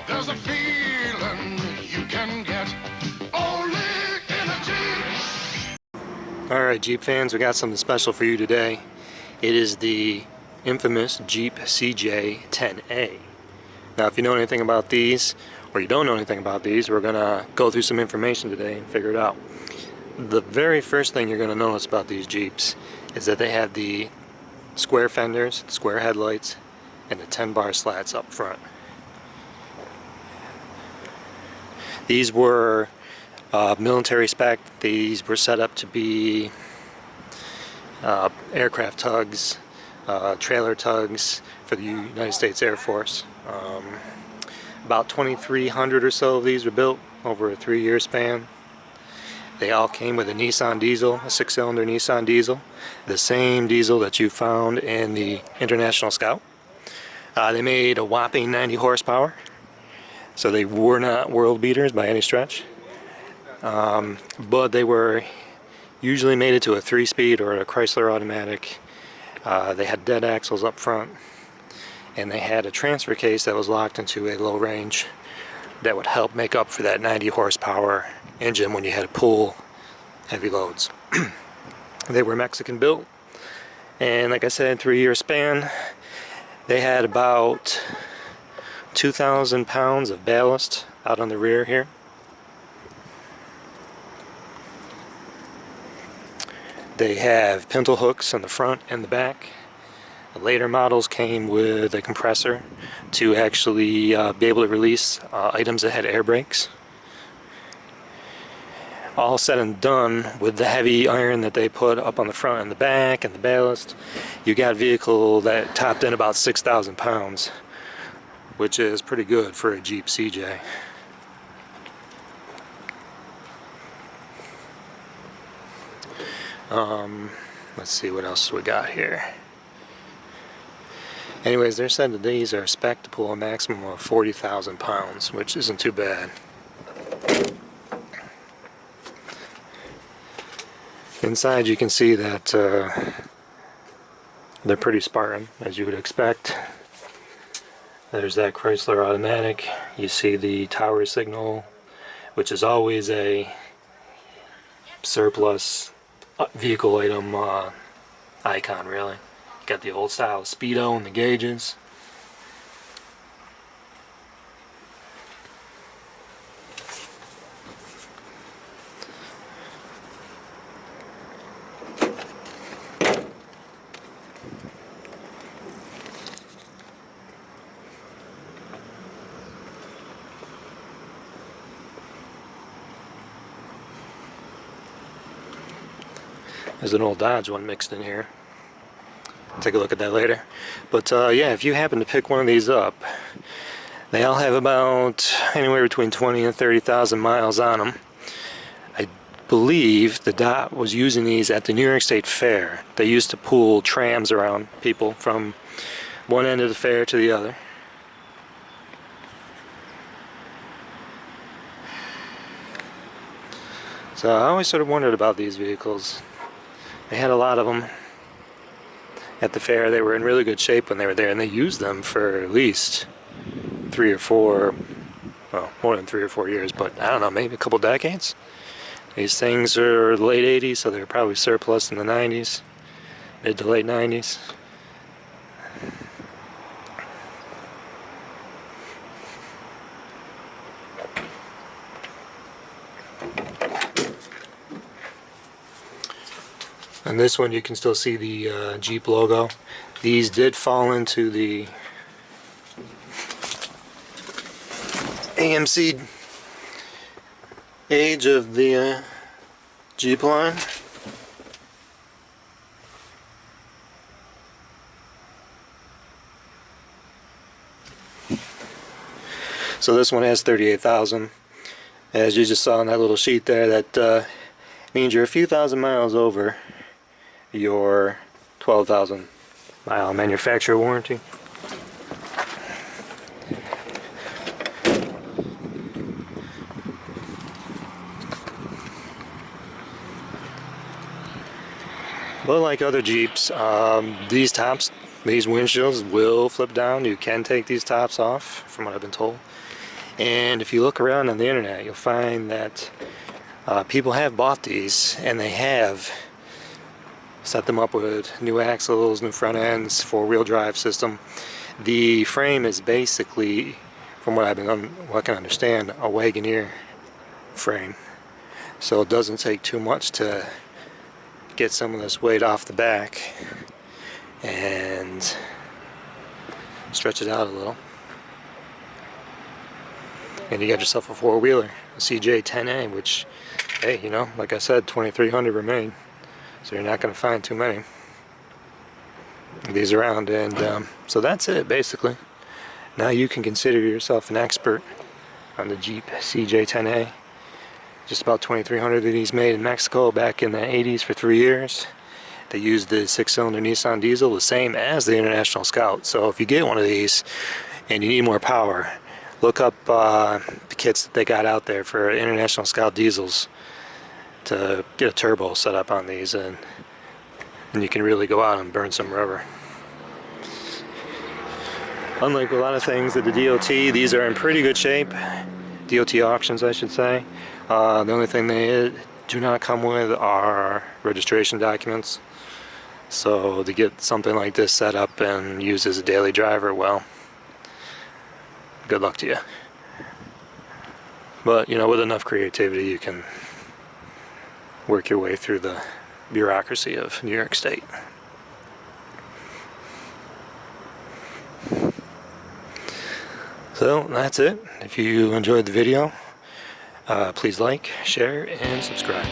There's a feeling you can get only in a Jeep. Alright Jeep fans, we got something special for you today. It is the infamous Jeep CJ10A. Now if you know anything about these, or you don't know anything about these, we're going to go through some information today and figure it out. The very first thing you're going to notice about these Jeeps is that they have the square fenders, square headlights, and the 10-bar slats up front. These were military spec. These were set up to be aircraft tugs, trailer tugs for the United States Air Force. About 2,300 or so of these were built over a 3-year span. They all came with a Nissan diesel, a 6-cylinder Nissan diesel, the same diesel that you found in the International Scout. They made a whopping 90 horsepower, so they were not world beaters by any stretch. But they were usually mated to a 3-speed or a Chrysler automatic. They had dead axles up front, and they had a transfer case that was locked into a low range that would help make up for that 90 horsepower engine when you had to pull heavy loads. They were Mexican built, and like I said, 3-year span. They had about 2,000 pounds of ballast out on the rear here. They have pintle hooks on the front and the back. The later models came with a compressor to actually be able to release items that had air brakes. All said and done, with the heavy iron that they put up on the front and the back and the ballast, you got a vehicle that topped in about 6,000 pounds, which is pretty good for a Jeep CJ. Let's see what else we got here. Anyways, they're said that these are spec to pull a maximum of 40,000 pounds, which isn't too bad. Inside you can see that they're pretty Spartan, as you would expect. There's that Chrysler automatic. You see the tower signal, which is always a surplus vehicle item icon, really. Got the old style speedo and the gauges. There's an old Dodge one mixed in here. Take a look at that later. But yeah, if you happen to pick one of these up, they all have about anywhere between 20 and 30,000 miles on them. I believe the DOT was using these at the New York State Fair. They used to pull trams around people from one end of the fair to the other. So I always sort of wondered about these vehicles. They had a lot of them at the fair. They were in really good shape when they were there, and they used them for at least 3 or 4, well, more than 3 or 4 years, but I don't know, maybe a couple decades. These things are late 80s, so they were probably surplus in the 90s, mid to late 90s. On this one you can still see the Jeep logo. These did fall into the AMC age of the Jeep line. So this one has 38,000. As you just saw on that little sheet there, that means you're a few thousand miles over your 12,000 mile manufacturer warranty. But like other Jeeps, these tops These windshields will flip down. You can take these tops off, from what I've been told. And if you look around on the internet, you'll find that people have bought these and they have set them up with new axles, new front ends, four-wheel drive system. The frame is basically, from what I can understand, a Wagoneer frame. So it doesn't take too much to get some of this weight off the back and stretch it out a little. And you got yourself a four-wheeler, a CJ10A, which, hey, you know, like I said, 2,300 remain. So you're not going to find too many of these around. And so that's it, basically. Now you can consider yourself an expert on the Jeep CJ10A. Just about 2,300 of these made in Mexico back in the 80s for 3 years. They used the 6-cylinder Nissan diesel, the same as the International Scout. So if you get one of these and you need more power, look up the kits that they got out there for International Scout diesels to get a turbo set up on these, and you can really go out and burn some rubber. Unlike a lot of things at the DOT, these are in pretty good shape. DOT auctions, I should say. The only thing they do not come with are registration documents. So to get something like this set up and used as a daily driver, well, good luck to you. But, you know, with enough creativity, you can work your way through the bureaucracy of New York State. So that's it. If you enjoyed the video, please like, share, and subscribe.